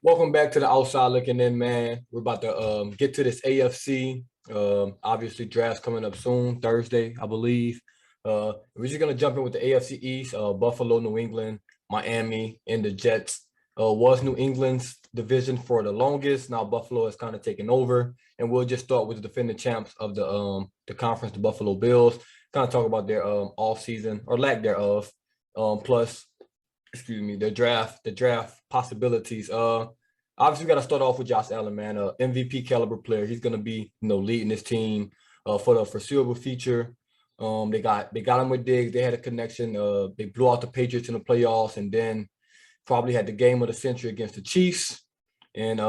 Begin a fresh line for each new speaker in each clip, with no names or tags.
Welcome back to the Outside Looking In, man. We're about to get to this AFC. Obviously, draft's coming up soon, Thursday, I believe. We're just gonna jump in with the AFC East. Buffalo, New England, Miami, and the Jets. Was New England's division for the longest. Now Buffalo has kind of taken over, and we'll just start with the defending champs of the conference, the Buffalo Bills. Kind of talk about their off season or lack thereof. Plus, excuse me, the draft possibilities. Obviously we got to start off with Josh Allen, man, MVP caliber player. He's gonna be, leading this team for the foreseeable future. They got him with Diggs. They had a connection. They blew out the Patriots in the playoffs, and then probably had the game of the century against the Chiefs. And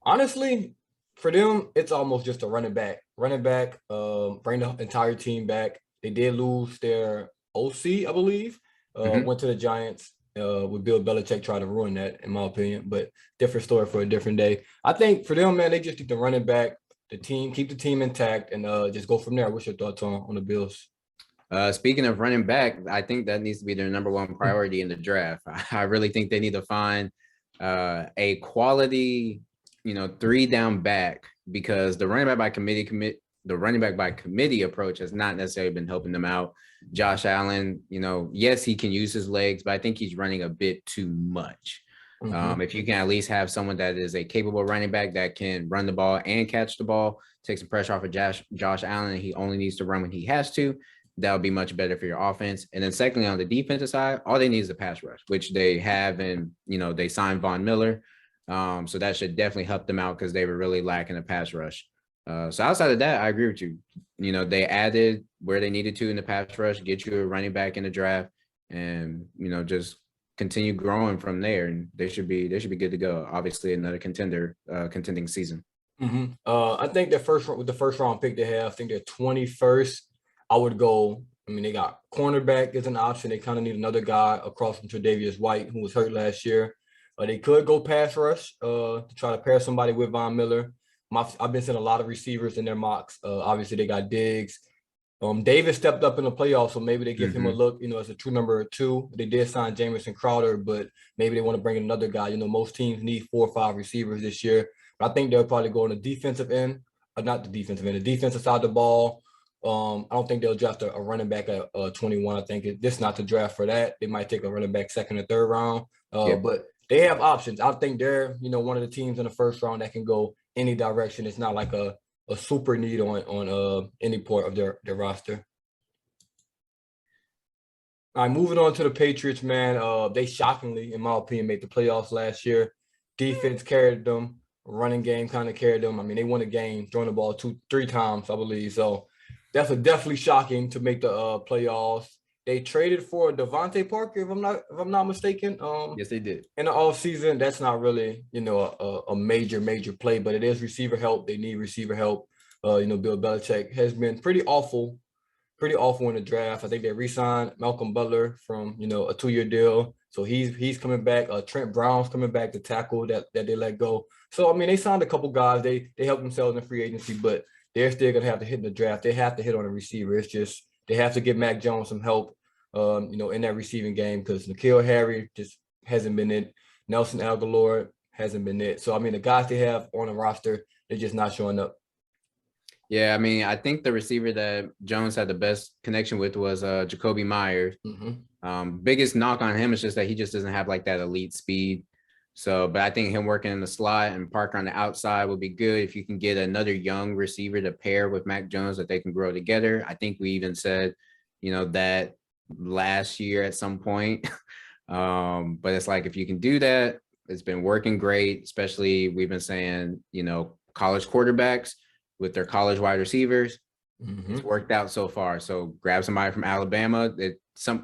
honestly, for them, it's almost just a running back. Bring the entire team back. They did lose their OC, I believe. Went to the Giants. With Bill Belichick trying to ruin that, in my opinion, but different story for a different day. I think for them, man, they just need to run it back, the team, keep the team intact, and just go from there. What's your thoughts on the Bills?
Speaking of running back, I think that needs to be their number one priority in the draft. I really think they need to find a quality, three down back, because the running back by committee approach has not necessarily been helping them out. Josh Allen, yes, he can use his legs, but I think he's running a bit too much. If you can at least have someone that is a capable running back that can run the ball and catch the ball, take some pressure off of Josh Allen, he only needs to run when he has to, that would be much better for your offense. And then secondly, on the defensive side, all they need is a pass rush, which they have, and they signed Von Miller. So that should definitely help them out because they were really lacking a pass rush. So outside of that, I agree with you. They added where they needed to in the pass rush, get you a running back in the draft, and just continue growing from there. And they should be good to go. Obviously, another contending season.
I think the first round pick they have, I think they're 21st. I would go. They got cornerback as an option. They kind of need another guy across from Tre'Davious White, who was hurt last year. They could go pass rush to try to pair somebody with Von Miller. I've been seeing a lot of receivers in their mocks. Obviously, they got Diggs. Davis stepped up in the playoffs, so maybe they give him a look, as a true number 2. They did sign Jamison Crowder, but maybe they want to bring in another guy. Most teams need 4 or 5 receivers this year. But I think they'll probably go on the defensive end, not the defensive end, the defensive side of the ball. I don't think they'll draft a running back at 21. I think this is not the draft for that. They might take a running back second or third round, but they have options. I think they're, one of the teams in the first round that can go any direction. It's not like a super need on any part of their roster. All right, moving on to the Patriots, man. They shockingly, in my opinion, made the playoffs last year. Defense carried them. Running game kind of carried them. They won a game, throwing the ball 2-3 times, I believe. So that's definitely shocking to make the playoffs. They traded for Devontae Parker, if I'm not mistaken.
Yes, they did.
In the offseason, that's not really, a major play, but it is receiver help. They need receiver help. Bill Belichick has been pretty awful in the draft. I think they re-signed Malcolm Butler from, a 2-year deal. So he's coming back. Trent Brown's coming back to tackle that they let go. So, they signed a couple guys. They helped themselves in free agency, but they're still going to have to hit in the draft. They have to hit on a receiver. It's just they have to give Mac Jones some help, in that receiving game, because N'Keal Harry just hasn't been it. Nelson Aguilar hasn't been it. So, the guys they have on the roster, they're just not showing up.
Yeah, I think the receiver that Jones had the best connection with was Jacoby Myers. Biggest knock on him is just that he just doesn't have like that elite speed. So, but I think him working in the slot and Parker on the outside would be good if you can get another young receiver to pair with Mac Jones that they can grow together. I think we even said, that last year at some point. But it's like, if you can do that, it's been working great, especially we've been saying, college quarterbacks with their college wide receivers. It's worked out so far. So grab somebody from Alabama.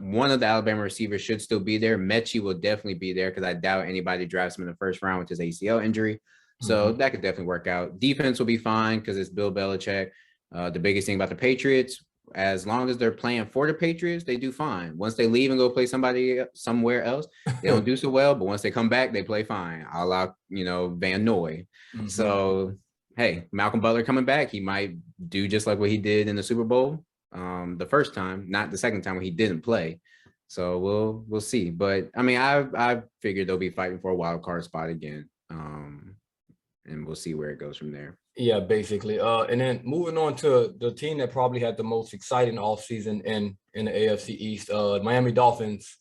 One of the Alabama receivers should still be there. Mechie will definitely be there because I doubt anybody drafts him in the first round with his ACL injury. So that could definitely work out. Defense will be fine because it's Bill Belichick. The biggest thing about the Patriots, as long as they're playing for the Patriots, they do fine. Once they leave and go play somewhere else, they don't do so well. But once they come back, they play fine. A la, Van Noy. So, hey, Malcolm Butler coming back, he might do just like what he did in the Super Bowl the first time, not the second time when he didn't play. So we'll see. But I figured they'll be fighting for a wild card spot again. And we'll see where it goes from there.
Yeah, basically. And then moving on to the team that probably had the most exciting offseason in the AFC East, Miami Dolphins.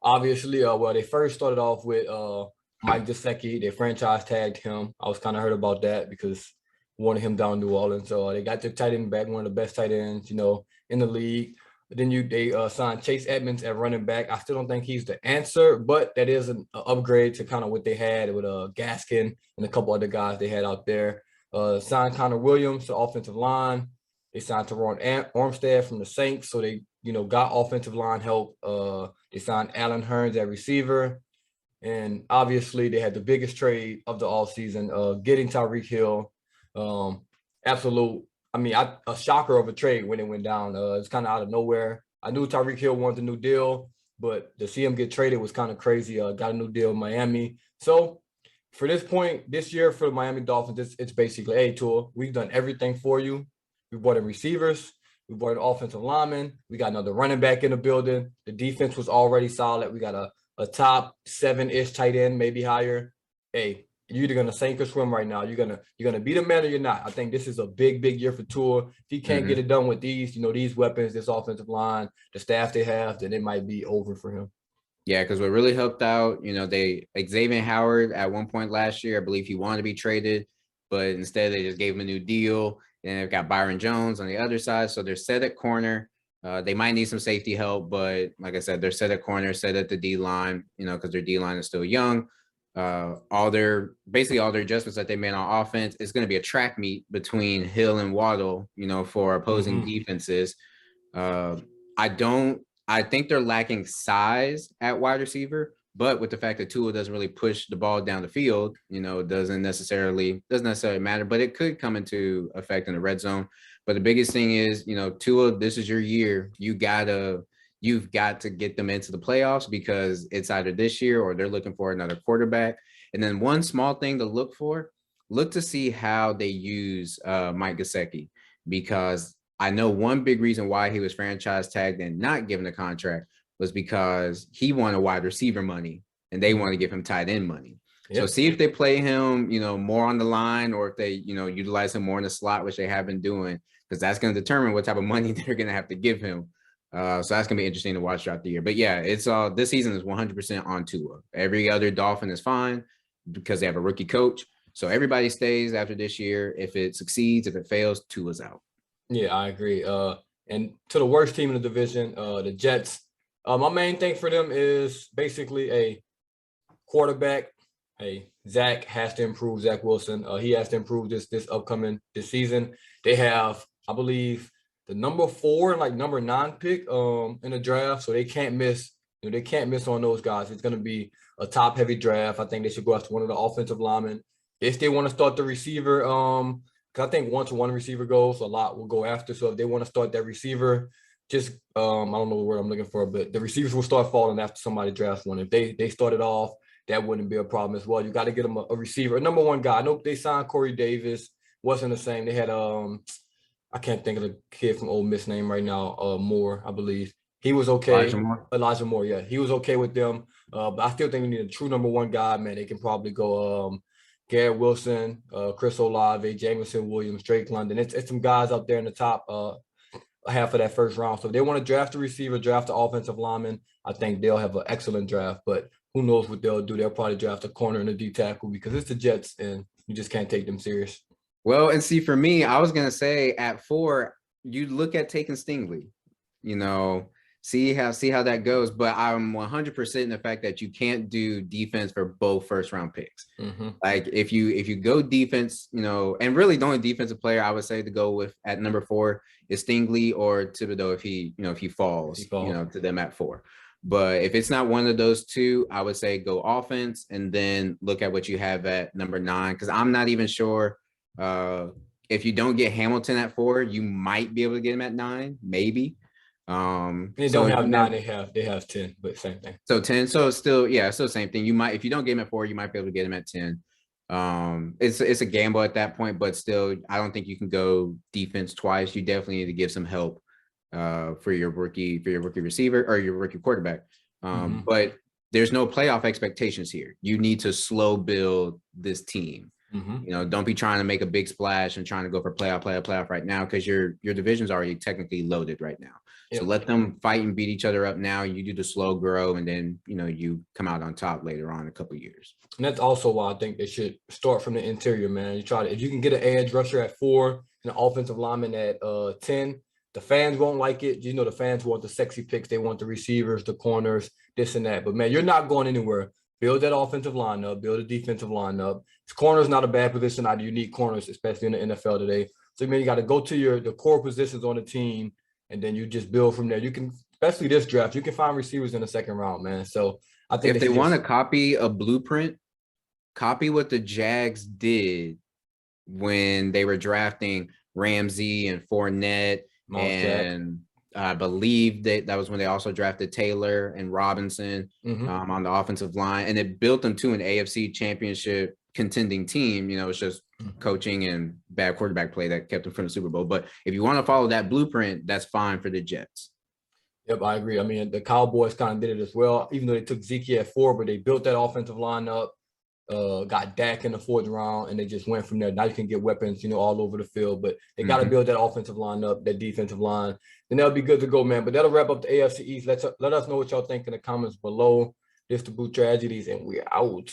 Obviously, well, they first started off with Mike Gesicki. They franchise tagged him. I was kind of hurt about that because wanted him down in New Orleans. So they got their tight end back, one of the best tight ends, in the league. But then they signed Chase Edmonds at running back. I still don't think he's the answer, but that is an upgrade to kind of what they had with Gaskin and a couple other guys they had out there. Signed Connor Williams to offensive line. They signed Teron Armstead from the Saints, so they got offensive line help. They signed Allen Hurns at receiver, and obviously they had the biggest trade of the offseason, getting Tyreek Hill. A shocker of a trade when it went down. It's kind of out of nowhere. I knew Tyreek Hill wanted a new deal, but to see him get traded was kind of crazy. Got a new deal in Miami. So for this point, this year for the Miami Dolphins, it's basically, hey, Tua, we've done everything for you. We brought in receivers. We brought an offensive lineman. We got another running back in the building. The defense was already solid. We got a top 7-ish tight end, maybe higher. Hey, you're either gonna sink or swim right now. You're gonna be the man or you're not. I think this is a big year for Tua. If he can't get it done with these weapons, this offensive line, the staff they have, then it might be over for him.
Yeah, because what really helped out, Xavier Howard at one point last year, I believe he wanted to be traded, but instead they just gave him a new deal. And they've got Byron Jones on the other side, so they're set at corner. They might need some safety help, but like I said, they're set at corner, set at the D line, because their D line is still young. All their adjustments that they made on offense is going to be a track meet between Hill and Waddle, for opposing defenses. I think they're lacking size at wide receiver, but with the fact that Tua doesn't really push the ball down the field, doesn't necessarily matter, but it could come into effect in the red zone. But the biggest thing is, Tua, this is your year. You've got to get them into the playoffs because it's either this year or they're looking for another quarterback. And then one small thing to look to see how they use Mike Gesicki, because I know one big reason why he was franchise tagged and not given a contract was because he wanted wide receiver money and they want to give him tight end money. Yep. So see if they play him, more on the line, or if they, utilize him more in the slot, which they have been doing, because that's going to determine what type of money they're going to have to give him. So that's going to be interesting to watch throughout the year. But yeah, it's this season is 100% on Tua. Every other Dolphin is fine because they have a rookie coach. So everybody stays after this year. If it succeeds, if it fails, Tua's out.
Yeah, I agree. And to the worst team in the division, the Jets. My main thing for them is basically a quarterback. Hey, Zach has to improve. Zach Wilson. He has to improve this season. They have, I believe, the number 4 and number 9 pick in the draft, so they can't miss. They can't miss on those guys. It's going to be a top heavy draft. I think they should go after one of the offensive linemen if they want to start the receiver. Because I think once one receiver goes, a lot will go after. So if they want to start that receiver, just I don't know the word I'm looking for, but the receivers will start falling after somebody drafts one. If they started off, that wouldn't be a problem as well. You got to get them a receiver, a number 1 guy. I know they signed Corey Davis. Wasn't the same. They had I can't think of the kid from Ole Miss name right now. Moore, I believe. He was okay. Elijah Moore, yeah. He was okay with them. But I still think we need a true number 1 guy, man. They can probably go Garrett Wilson, Chris Olave, Jameson Williams, Drake London. It's some guys out there in the top half of that first round. So if they want to draft a receiver, draft the offensive lineman, I think they'll have an excellent draft. But who knows what they'll do? They'll probably draft a corner and a D tackle because it's the Jets and you just can't take them serious.
Well, and see, for me, I was going to say at 4, you look at taking Stingley, see how that goes. But I'm 100% in the fact that you can't do defense for both first round picks. Like if you go defense, and really the only defensive player I would say to go with at number 4 is Stingley or Thibodeau if he falls. To them at 4. But if it's not one of those two, I would say go offense and then look at what you have at number 9, because I'm not even sure. If you don't get Hamilton at 4, you might be able to get him at 9, maybe.
They don't have 9, they have 10, but same thing.
So 10, so still same thing. You might, if you don't get him at 4, you might be able to get him at 10. It's a gamble at that point, but still, I don't think you can go defense twice. You definitely need to give some help for your rookie receiver or your rookie quarterback. But there's no playoff expectations here. You need to slow build this team. You know, don't be trying to make a big splash and trying to go for playoff right now, because your division's already technically loaded right now. So let them fight and beat each other up now. You do the slow grow, and then, you know, you come out on top later on in a couple of years.
And that's also why I think they should start from the interior, man. You try to, if you can get an edge rusher at 4 and an offensive lineman at 10, the fans won't like it. You know, the fans want the sexy picks. They want the receivers, the corners, this and that. But, man, you're not going anywhere. Build that offensive line up. Build a defensive line up. Corner is not a bad position. Not unique corners, especially in the NFL today. So, man, you got to go to the core positions on the team, and then you just build from there. You can, especially this draft, you can find receivers in the second round, man. So, I think
if they want to copy a blueprint, copy what the Jags did when they were drafting Ramsey and Fournette, and I believe that was when they also drafted Taylor and Robinson on the offensive line, and it built them to an AFC championship contending team. You know, it's just coaching and bad quarterback play that kept them from the Super Bowl. But if you want to follow that blueprint, that's fine for the Jets.
Yep, I agree. I mean, the Cowboys kind of did it as well, even though they took Zeke at 4, but they built that offensive line up, got Dak in the 4th round, and they just went from there. Now you can get weapons, you know, all over the field, but they got to build that offensive line up, that defensive line, and that'll be good to go, man. But that'll wrap up the AFC East. Let us know what y'all think in the comments below. This the Boot Tragedies, and we're out.